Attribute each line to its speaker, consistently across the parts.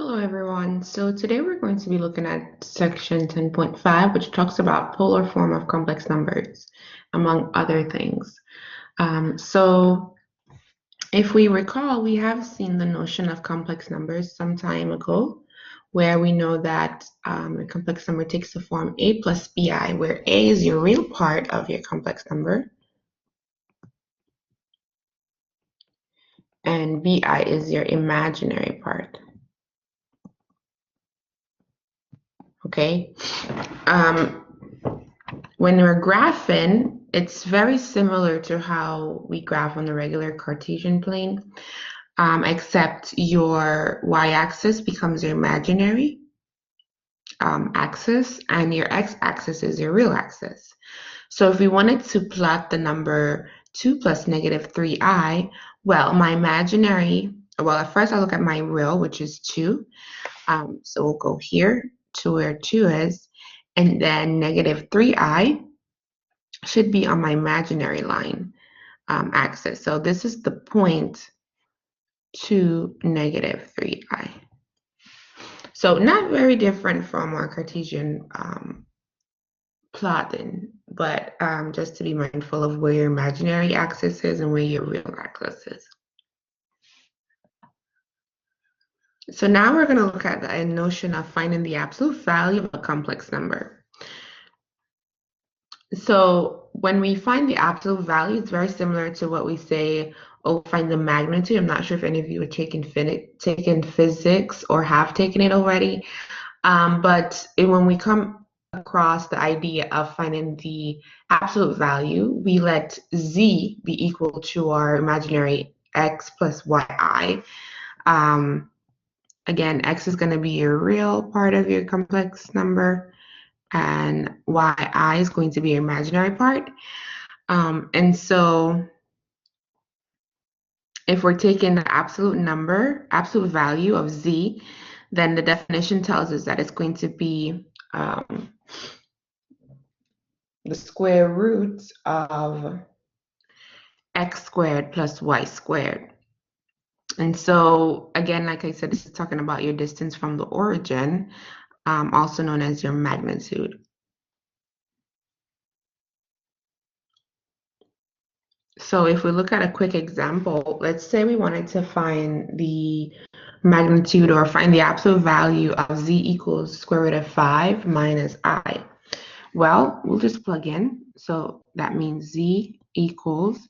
Speaker 1: Hello, everyone. So today we're going to be looking at section 10.5, which talks about polar form of complex numbers, among other things. So if we recall, we have seen the notion of complex numbers some time ago, where we know that a complex number takes the form a plus bi, where a is your real part of your complex number, and bi is your imaginary part. Okay. When we're graphing, it's very similar to how we graph on the regular Cartesian plane, except your y-axis becomes your imaginary axis, and your x-axis is your real axis. So if we wanted to plot the number 2 plus negative 3i, well, my imaginary, well, at first I look at my real, which is 2. So we'll go here to where 2 is, and then negative 3i should be on my imaginary line axis. So this is the point to negative 3i. So not very different from our Cartesian plotting, but just to be mindful of where your imaginary axis is and where your real axis is. So now we're going to look at the notion of finding the absolute value of a complex number. So when we find the absolute value, it's very similar to what we say, oh, find the magnitude. I'm not sure if any of you have taken physics or have taken it already. But when we come across the idea of finding the absolute value, we let z be equal to our imaginary x plus yi. Again, x is going to be your real part of your complex number, and yi is going to be your imaginary part. And so if we're taking the absolute value of z, then the definition tells us that it's going to be the square root of x squared plus y squared. And so, again, like I said, this is talking about your distance from the origin, also known as your magnitude. So if we look at a quick example, let's say we wanted to find the magnitude or find the absolute value of z equals square root of 5 minus I. Well, we'll just plug in. So that means z equals,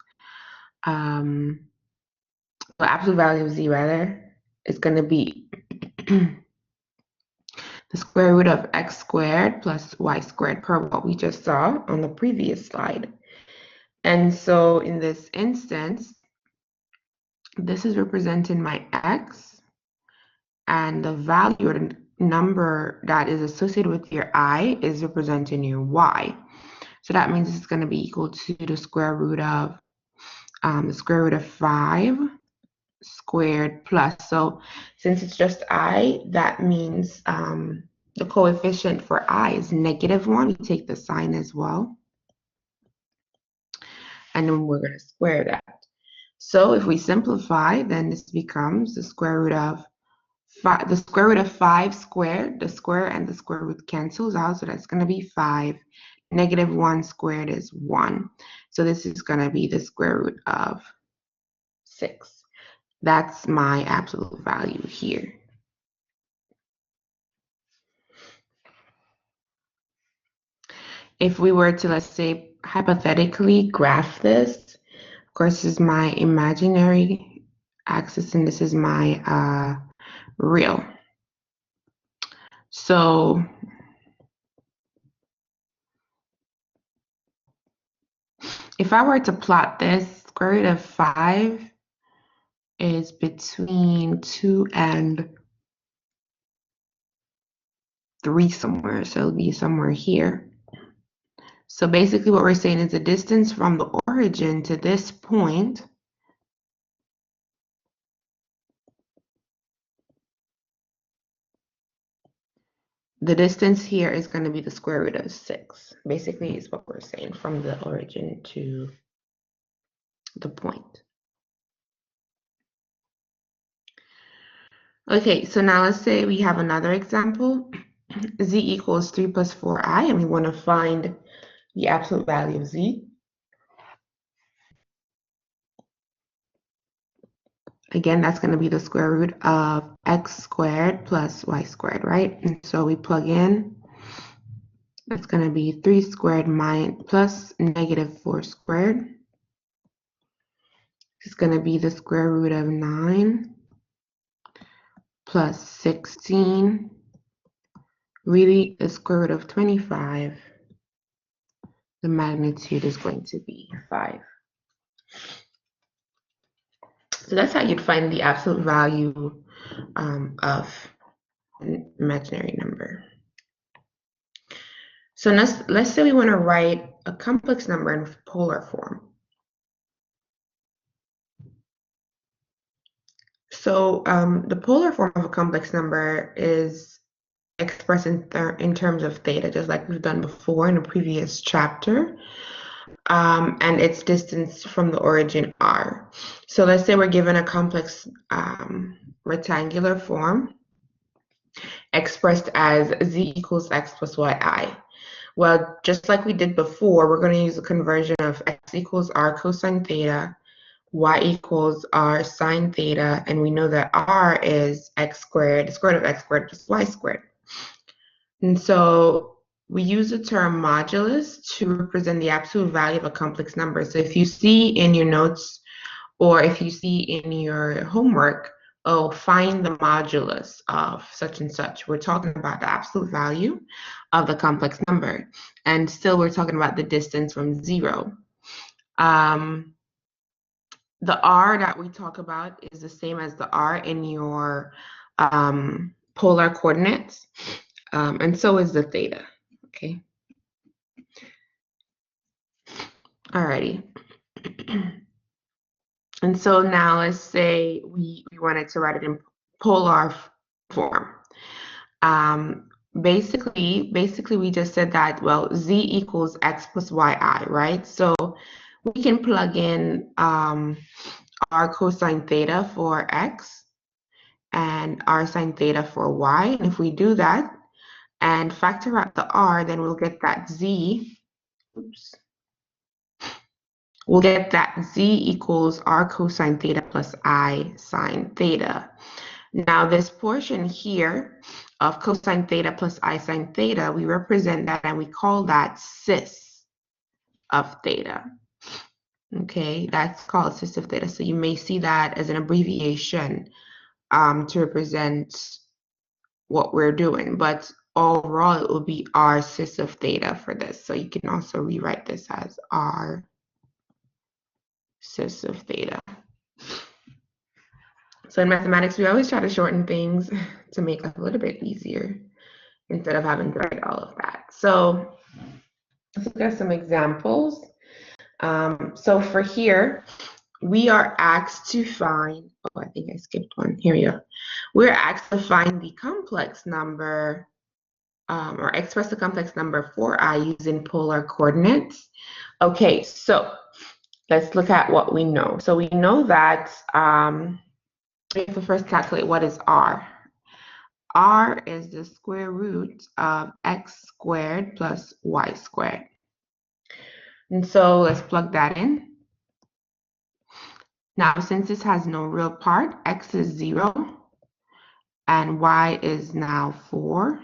Speaker 1: the absolute value of z rather, is going to be the square root of x squared plus y squared per what we just saw on the previous slide. And so in this instance, this is representing my x, and the value or the number that is associated with your I is representing your y. So that means this is going to be equal to the square root of 5 squared plus. So since it's just I, that means the coefficient for I is -1. We take the sign as well. And then we're going to square that. So if we simplify, then this becomes the square root of 5, squared, the square and the square root cancels out, so that's going to be 5. -1 squared is 1. So this is going to be the square root of 6. That's my absolute value here. If we were to, let's say, hypothetically graph this, of course, this is my imaginary axis, and this is my real. So if I were to plot this, square root of 5 is between 2 and 3 somewhere, so it'll be somewhere here. So basically what we're saying is the distance from the origin to this point the distance here is going to be the square root of 6. Basically is what we're saying, from the origin to the point. Okay, so now let's say we have another example. Z equals 3 plus 4i, and we want to find the absolute value of z. Again, that's going to be the square root of x squared plus y squared, right? And so we plug in, that's going to be 3 squared plus negative 4 squared. It's going to be the square root of 9 plus 16, really the square root of 25. The magnitude is going to be 5. So that's how you'd find the absolute value of an imaginary number. So let's say we want to write a complex number in polar form. So the polar form of a complex number is expressed in terms of theta, just like we've done before in a previous chapter, and its distance from the origin r. So let's say we're given a complex rectangular form expressed as z equals x plus yi. Well, just like we did before, we're going to use a conversion of x equals r cosine theta, y equals r sine theta, and we know that r is x squared, the square root of x squared plus y squared. And so we use the term modulus to represent the absolute value of a complex number. So if you see in your notes or if you see in your homework, oh, find the modulus of such and such, we're talking about the absolute value of the complex number. And still we're talking about the distance from 0. The r that we talk about is the same as the r in your polar coordinates, and so is the theta, okay? Alrighty. And so now let's say we wanted to write it in polar form. Basically we just said that, well, z equals x plus yi, right? So we can plug in r cosine theta for x and r sine theta for y. And if we do that and factor out the r, then we'll get that z, we'll get that z equals r cosine theta plus I sine theta. Now this portion here of cosine theta plus I sine theta, we represent that and we call that cis of theta. Okay, that's called cis of theta. So you may see that as an abbreviation to represent what we're doing, but overall it will be r cis of theta for this. So you can also rewrite this as r cis of theta. So in mathematics, we always try to shorten things to make life a little bit easier instead of having to write all of that. So let's look at some examples. So for here, we are asked to find, oh, I think I skipped one. Here we go. We're asked to find the complex number or express the complex number for I using polar coordinates. Okay, so let's look at what we know. So we know that we have to first calculate what is r. R is the square root of x squared plus y squared. And so let's plug that in. Now, since this has no real part, x is 0 and y is now 4.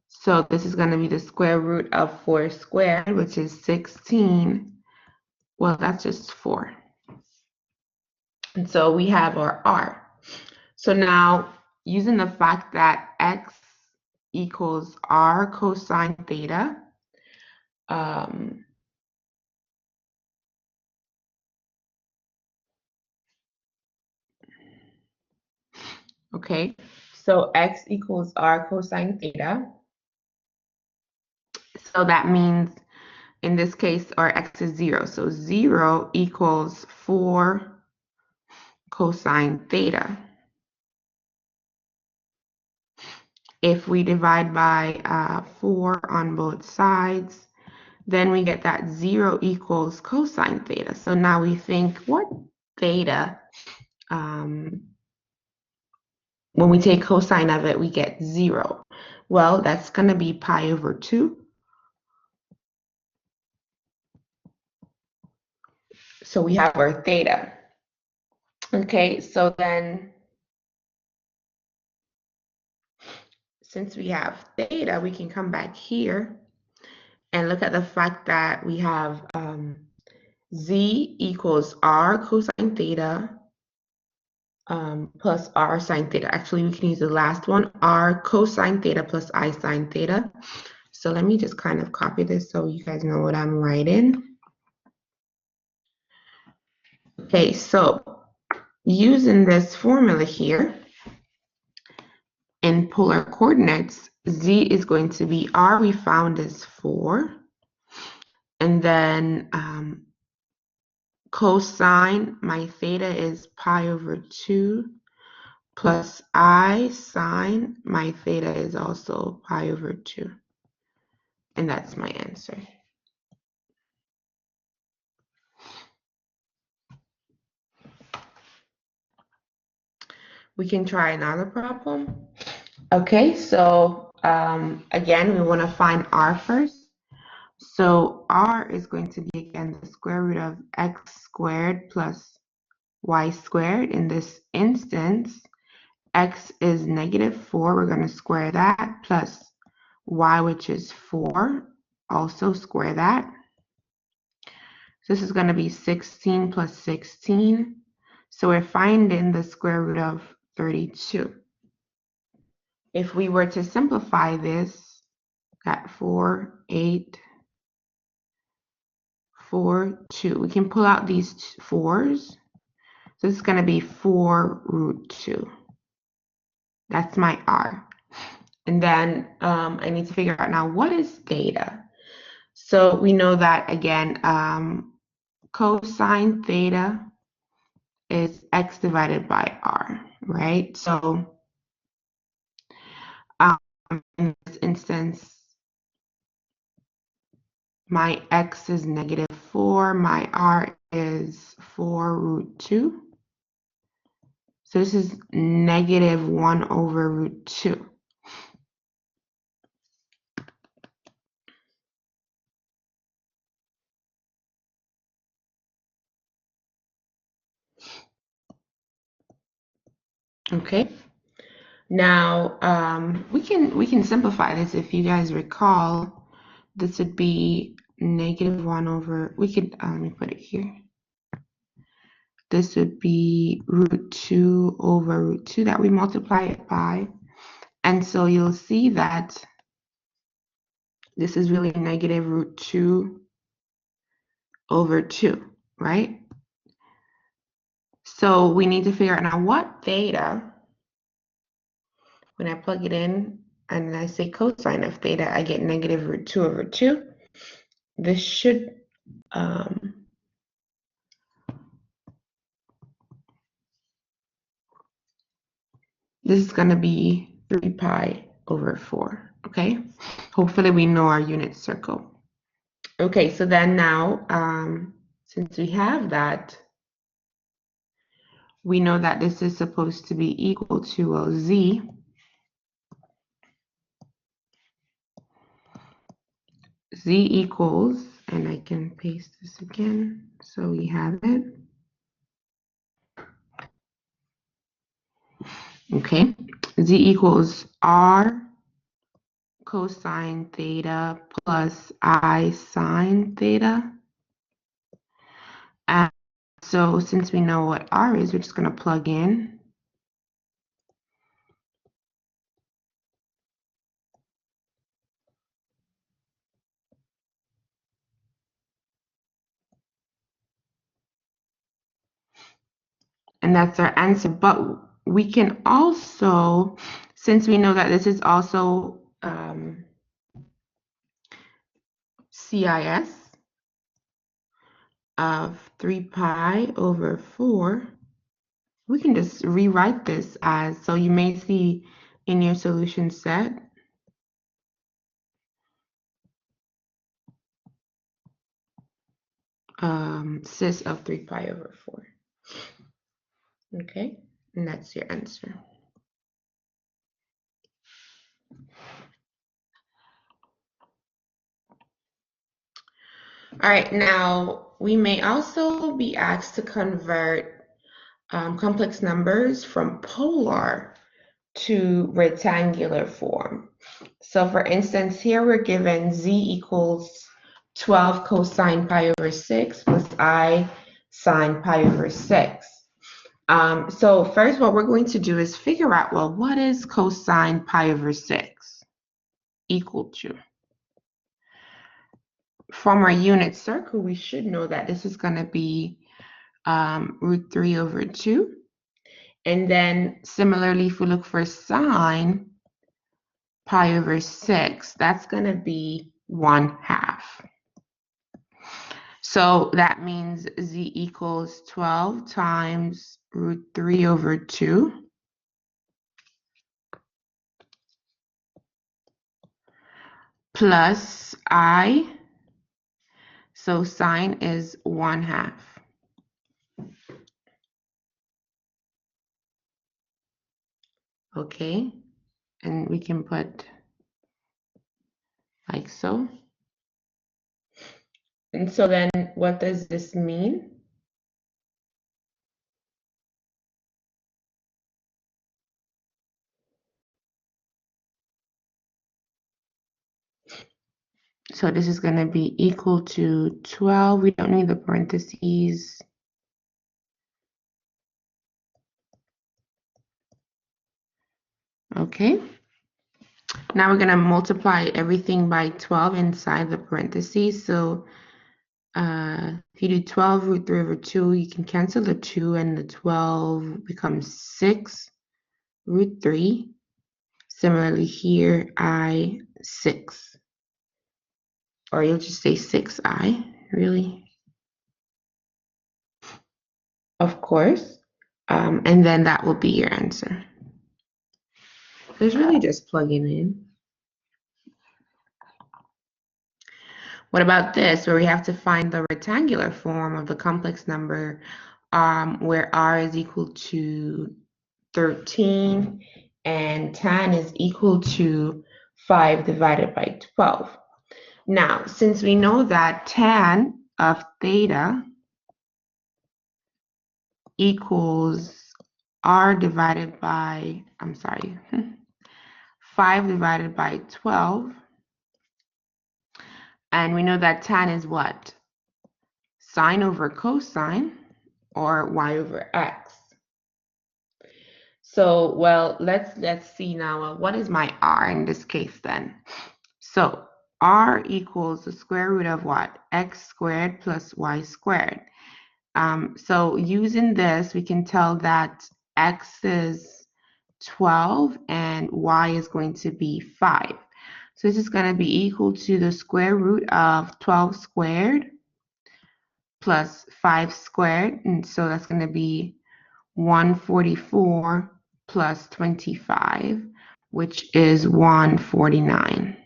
Speaker 1: So this is going to be the square root of 4 squared, which is 16. Well, that's just 4. And so we have our r. So now, using the fact that x equals r cosine theta, okay, so x equals r cosine theta. So that means in this case our x is 0. So 0 equals 4 cosine theta. If we divide by 4 on both sides, then we get that 0 equals cosine theta. So now we think, what theta when we take cosine of it, we get 0. Well, that's going to be pi over 2. So we have our theta. Okay, so then since we have theta, we can come back here and look at the fact that we have z equals r cosine theta plus r sine theta. Actually, we can use the last one, r cosine theta plus I sine theta. So let me just kind of copy this so you guys know what I'm writing. Okay, so using this formula here in polar coordinates, z is going to be r we found is 4. And then cosine, my theta is pi over 2 plus I sine, my theta is also pi over 2. And that's my answer. We can try another problem. Okay, so again, we want to find r first. So r is going to be, again, the square root of x squared plus y squared. In this instance, x is -4. We're going to square that, plus y, which is 4. Also square that. So this is going to be 16 plus 16. So we're finding the square root of 32. If we were to simplify this, got 4, 8, 4, 2. We can pull out these 4s. So this is going to be 4 root 2. That's my r. And then I need to figure out now, what is theta? So we know that, again, cosine theta is x divided by r, right? So in this instance, my x is -4, my r is 4 root 2. So this is -1 over root 2. Okay. Now we can simplify this. If you guys recall, this would be -1 over. We could let me put it here. This would be root 2 over root 2 that we multiply it by. And so you'll see that this is really -root 2 over 2, right? So we need to figure out now what theta, when I plug it in and I say cosine of theta, I get -root 2 over 2. This should, this is going to be 3 pi over 4, okay? Hopefully we know our unit circle. Okay, so then now, since we have that, we know that this is supposed to be equal to, well, z equals, and I can paste this again so we have it. Okay, z equals r cosine theta plus I sine theta. And so since we know what r is, we're just going to plug in. And that's our answer. But we can also, since we know that this is also CIS of 3 pi over 4, we can just rewrite this as, so you may see in your solution set, cis of 3 pi over 4. Okay, and that's your answer. All right, now we may also be asked to convert complex numbers from polar to rectangular form. So for instance, here we're given z equals 12 cosine pi over 6 plus I sine pi over 6. So first what we're going to do is figure out, well, what is cosine pi over 6 equal to? From our unit circle, we should know that this is going to be root 3 over 2. And then similarly, if we look for sine pi over 6, that's going to be 1/2. So that means z equals 12 times root 3 over 2 plus I. So sine is 1/2. Okay, and we can put like so. And so then what does this mean? So this is going to be equal to 12. We don't need the parentheses. Okay. Now we're going to multiply everything by 12 inside the parentheses. So if you do 12 root 3 over 2, you can cancel the 2 and the 12 becomes 6 root 3. Similarly here, I 6. Or you'll just say 6I, really. Of course. And then that will be your answer. So it's really just plugging in. What about this, where we have to find the rectangular form of the complex number where r is equal to 13 and tan is equal to 5 divided by 12. Now, since we know that tan of theta equals r divided by, 5 divided by 12, and we know that tan is what? Sine over cosine, or y over x. So, well, let's see now, what is my r in this case then? So, r equals the square root of what? X squared plus y squared. So using this, we can tell that x is 12 and y is going to be 5. So this is going to be equal to the square root of 12 squared plus 5 squared. And so that's going to be 144 plus 25, which is 149.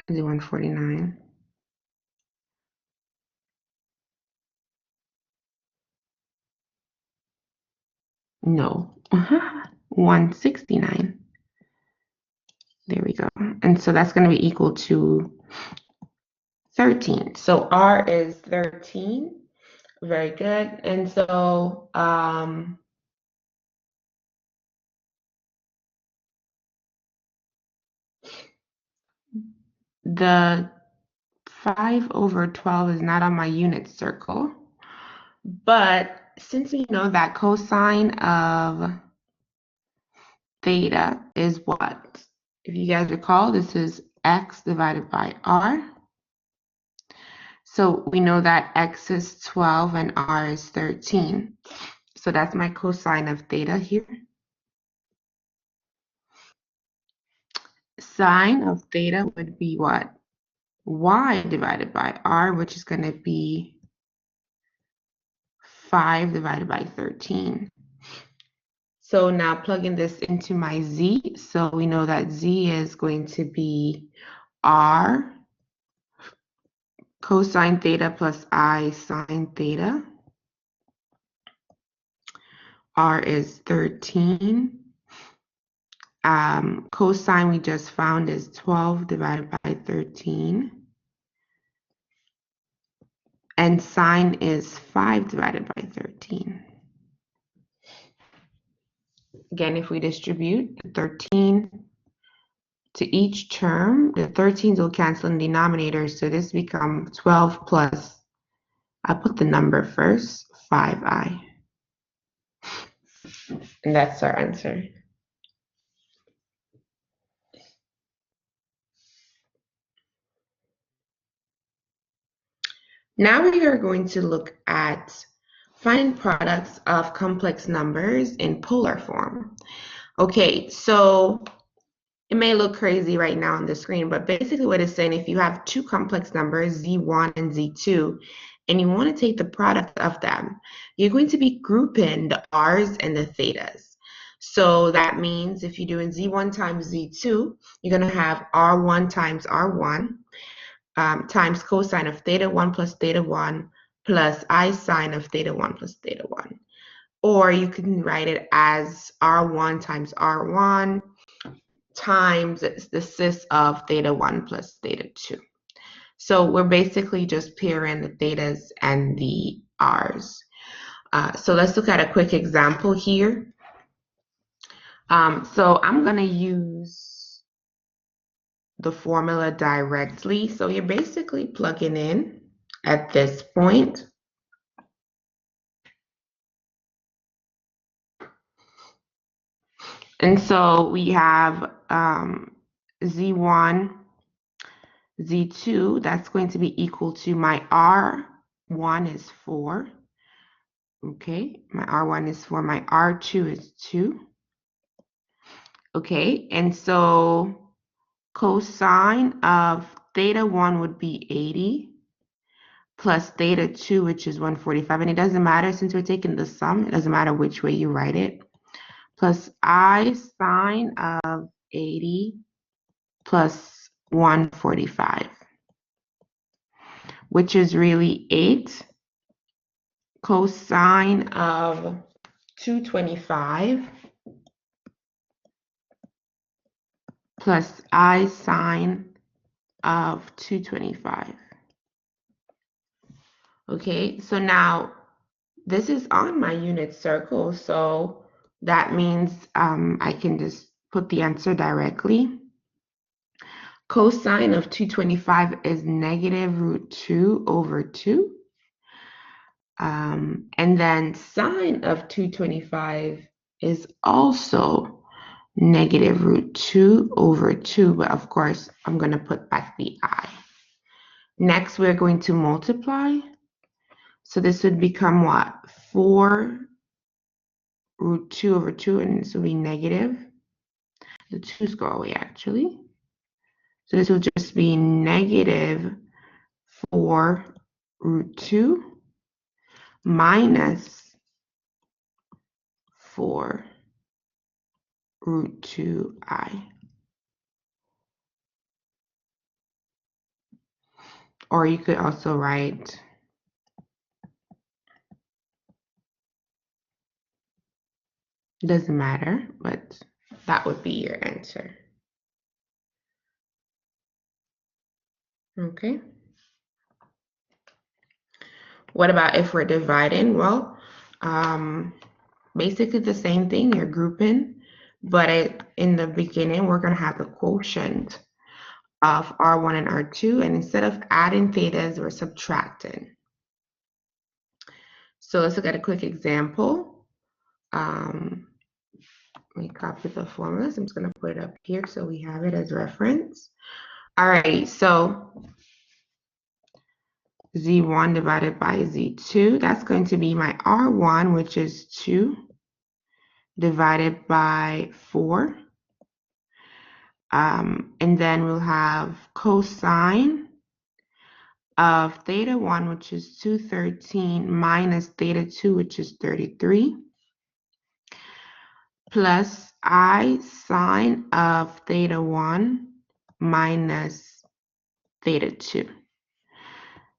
Speaker 1: Is it 149? No, 169. There we go. And so that's going to be equal to 13. So R is 13. Very good. And so the 5 over 12 is not on my unit circle. But since we know that cosine of theta is what? If you guys recall, this is x divided by r. So we know that x is 12 and r is 13. So that's my cosine of theta here. Sine of theta would be what? Y divided by r, which is going to be 5 divided by 13. So now plugging this into my z. So we know that z is going to be r cosine theta plus I sine theta. R is 13. Cosine we just found is 12 divided by 13. And sine is 5 divided by 13. Again, if we distribute the 13 to each term, the 13s will cancel in the denominator, so this becomes 12 plus, I'll put the number first, 5i. And that's our answer. Now we are going to look at finding products of complex numbers in polar form. Okay, so it may look crazy right now on the screen, but basically what it's saying, if you have two complex numbers, z1 and z2, and you want to take the product of them, you're going to be grouping the r's and the thetas. So that means if you're doing z1 times z2, you're going to have r1 times r1 times cosine of theta 1 plus theta 1 plus I sine of theta 1 plus theta 1. Or you can write it as r1 times r1 times the cis of theta 1 plus theta 2. So we're basically just pairing the thetas and the r's. So let's look at a quick example here. So I'm going to use the formula directly. So you're basically plugging in at this point. And so we have z1, z2, that's going to be equal to my r1 is 4. Okay, my r1 is 4, my r2 is 2. Okay, and so cosine of theta 1 would be 80 plus theta 2, which is 145. And it doesn't matter since we're taking the sum, it doesn't matter which way you write it. Plus I sine of 80 plus 145, which is really 8 cosine of 225 plus I sine of 225. Okay, so now this is on my unit circle, so that means I can just put the answer directly. Cosine of 225 is negative root 2 over 2. And then sine of 225 is also negative root 2 over 2, but of course, I'm going to put back the I. Next, we're going to multiply. So this would become what? 4 root 2 over 2, and this will be negative. The 2's go away, actually. So this will just be negative 4 root 2 minus 4 root 2i. Or you could also write doesn't matter, but that would be your answer. Okay. What about if we're dividing? Well, basically the same thing, you're grouping, but in the beginning, we're going to have the quotient of R1 and R2, and instead of adding thetas, we're subtracting. So let's look at a quick example. Let me copy the formulas. I'm just going to put it up here so we have it as reference. All right, so Z1 divided by Z2, that's going to be my R1, which is 2, divided by 4. And then we'll have cosine of theta 1, which is 213, minus theta 2, which is 33, plus I sine of theta 1 minus theta 2.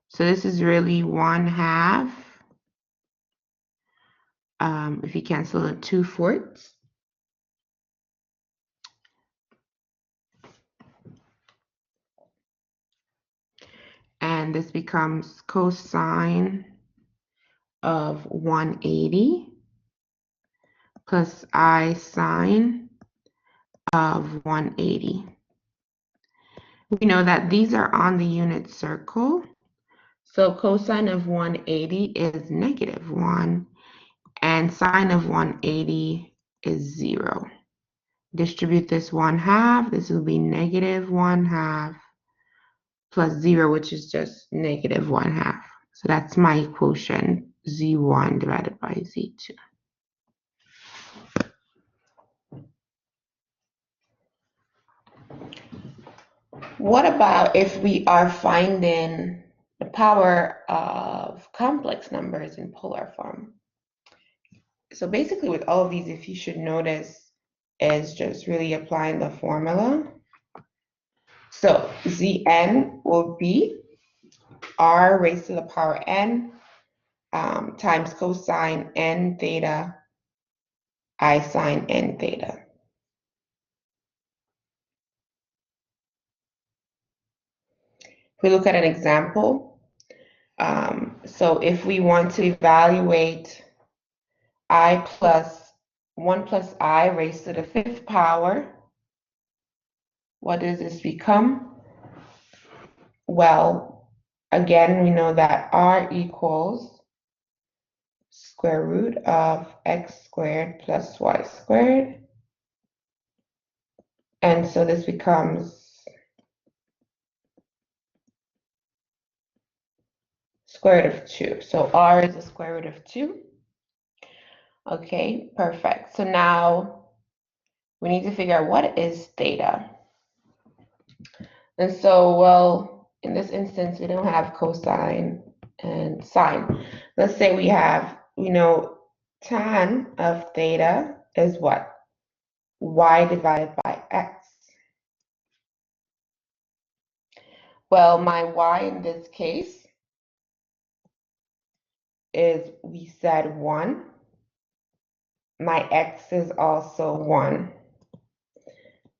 Speaker 1: So this is really 1/2. If you cancel the 2/4, and this becomes cosine of 180 plus I sine of 180. We know that these are on the unit circle, so cosine of 180 is -1, and sine of 180 is 0. Distribute this 1/2, this will be -1/2 plus 0, which is just -1/2. So that's my quotient, Z1 divided by Z2. What about if we are finding the power of complex numbers in polar form? So basically with all of these, if you should notice, is just really applying the formula. So Zn will be r raised to the power n times cosine n theta I sine n theta. If we look at an example, so if we want to evaluate I plus 1 plus I raised to the 5th power, what does this become? Well, again, we know that r equals square root of x squared plus y squared. And so this becomes square root of 2. So r is the square root of 2. Okay, perfect. So now we need to figure out what is theta. And so, well, in this instance, we don't have cosine and sine. Let's say we know, tan of theta is what? Y divided by x. Well, my y in this case is, we said 1. My x is also 1.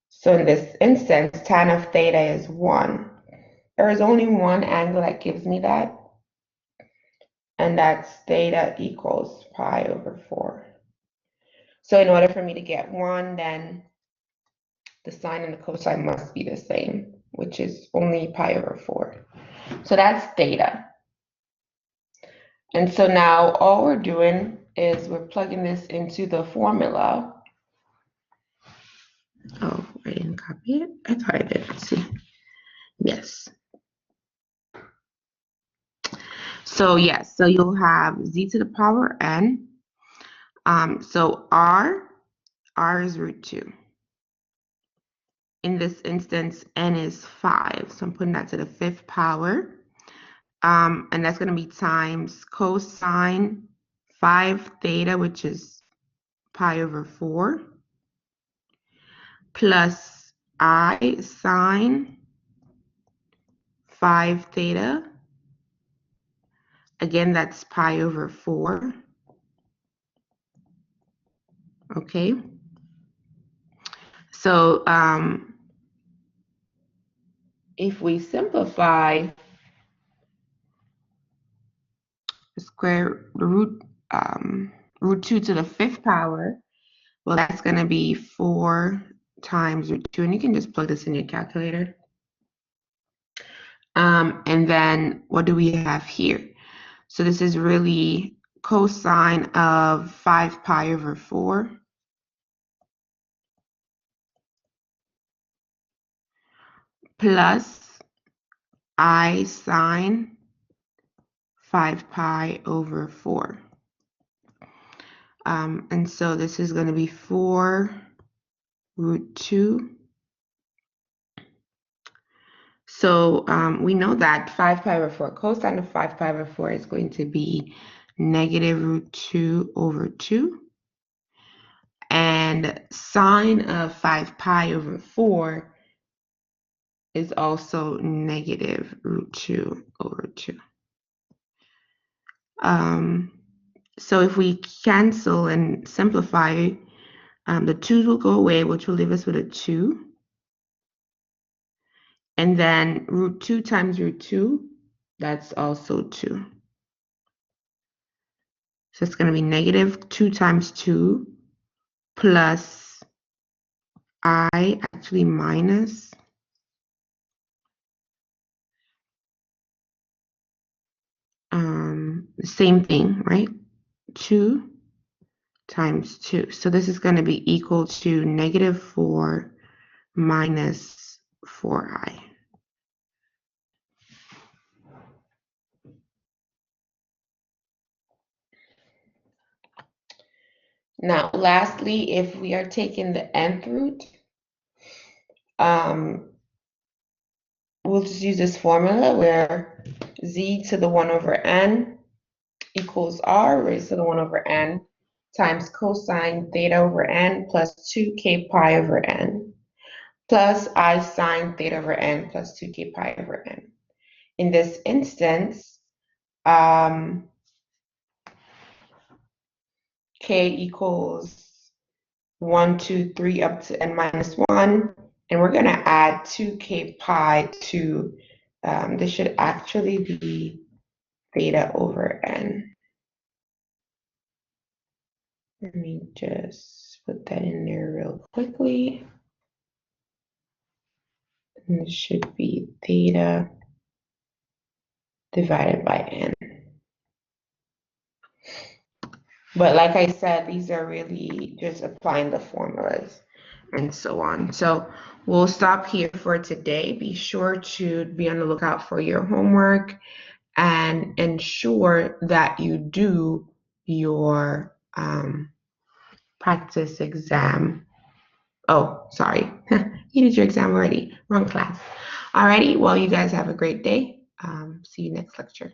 Speaker 1: So in this instance, tan of theta is 1. There is only one angle that gives me that, and that's theta equals pi over 4. So in order for me to get 1, then the sine and the cosine must be the same, which is only pi over 4. So that's theta. And so now all we're doing is we're plugging this into the formula. Oh, I didn't copy it. I thought I did. Let's see. Yes. So yes, so you'll have z to the power n. So r is root 2. In this instance, n is 5. So I'm putting that to the 5th power. And that's going to be times cosine 5 theta, which is pi over 4, plus I sine 5 theta. Again, that's pi over 4. Okay. So if we simplify square root 2 to the 5th power, well, that's going to be 4 times root 2, and you can just plug this in your calculator. And then what do we have here? So this is really cosine of 5 pi over 4 plus I sine 5 pi over 4. And so this is going to be 4 root 2. So we know that 5 pi over 4, cosine of 5 pi over 4 is going to be negative root 2 over 2. And sine of 5 pi over 4 is also negative root 2 over 2. So if we cancel and simplify, the 2's will go away, which will leave us with a 2. And then root 2 times root 2 That's also 2. So it's going to be negative 2 times 2 plus I, actually minus the same thing, right? 2 times 2. So this is going to be equal to negative 4 minus 4i. Now, lastly, if we are taking the nth root, we'll just use this formula where z to the 1 over n equals r raised to the 1 over n times cosine theta over n plus 2k pi over n plus I sine theta over n plus 2k pi over n. In this instance, k equals 1, 2, 3 up to n minus 1, and we're going to add 2k pi to, this should actually be theta over n. Let me just put that in there real quickly. And this should be theta divided by n. But like I said, these are really just applying the formulas and so on. So we'll stop here for today. Be sure to be on the lookout for your homework and ensure that you do your practice exam. Oh, sorry. You did your exam already. Wrong class. Alrighty. Well, you guys have a great day. See you next lecture.